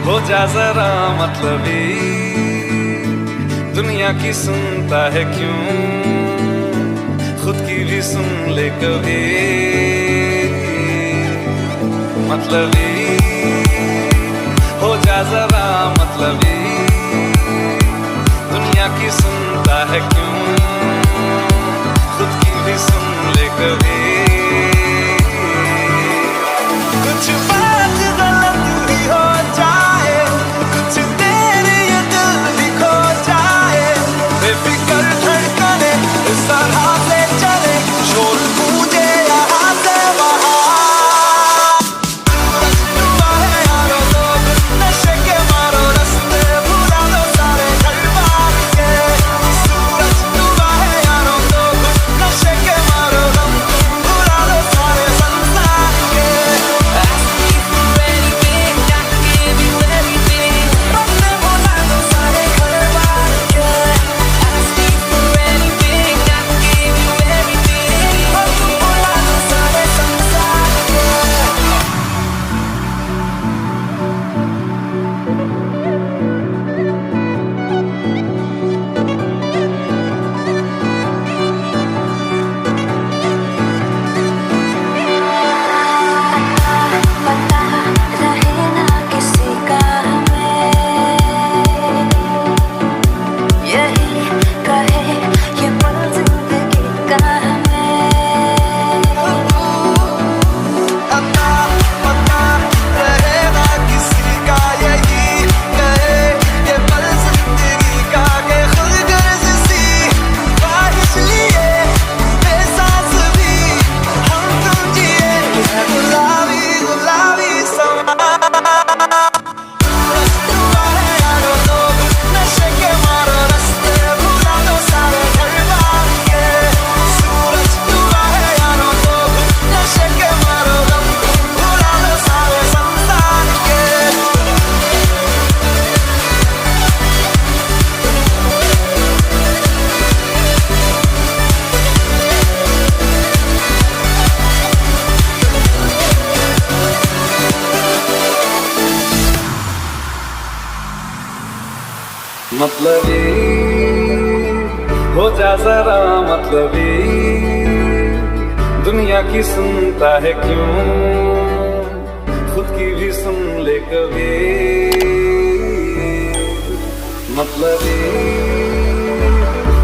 हो जा जरा मतलबी, दुनिया की सुनता है क्यों, खुद की भी सुन ले कभी। मतलबी हो जा जरा मतलबी, दुनिया की सुनता है क्यों, खुद की भी सुन ले कभी। कुछ बात गलत भी हो जाए, कुछ तेरे ये दिल भी खो जाए, बेफिक्र धड़कने इस तरह से चले, शोर गूंजे यहाँ से वहाँ। सूरज डूबा है यारो लोग, नशे के मारो रास्ते भुला दो सारे घर बार के। सूरज डूबा है यारो लोग, नशे के मारो गम भुला दो सारे संसार के। Ask me for anything, I can give you everything. रास्ते भुला दो सारे घर बार के। Ask me for anything, I can give you everything. भुला दो सारे संसार के। पता रहे ना किसी का हमें, यही कहे ये पल जिंदगी का हमें। पता रहेगा किसी का, यही कहे ये पल जिंदगी का, के खुद गर्ज सी ख्वाहिश लिए बेसास भी हम तुम जिए है गुलाबी गुलाबी समा। सूरज डूबा है यारो लोग, नशे के मारो रास्ते भुला दो सारे घर बार के। सूरज डूबा है यारो लोग, नशे के मारो गम भुला दो सारे संसार के। मतलबी हो जा जरा मतलबी, दुनिया की सुनता है क्यों, खुद की भी सुन ले कभी। मतलबी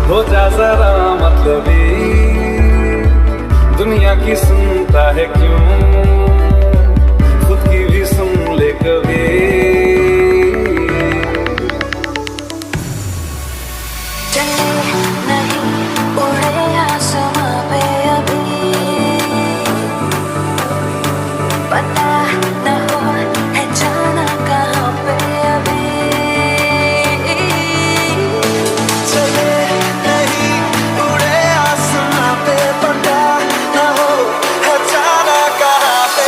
हो जा जरा मतलबी, दुनिया की सुनता है क्यों, खुद की भी सुन ले कभी। चले नहीं उड़े आसमां पे अभी, पता न हो है जाना कहाँ पे अभी। चले नहीं उड़े आसमां पे, पता न हो है जाना कहाँ पे।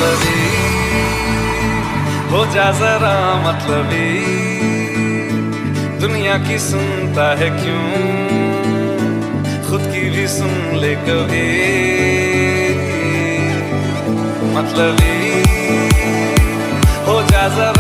मतलबी हो जा जरा मतलबी, दुनिया की सुनता है क्यों, खुद की भी सुन ले कभी। मतलबी हो जा जरा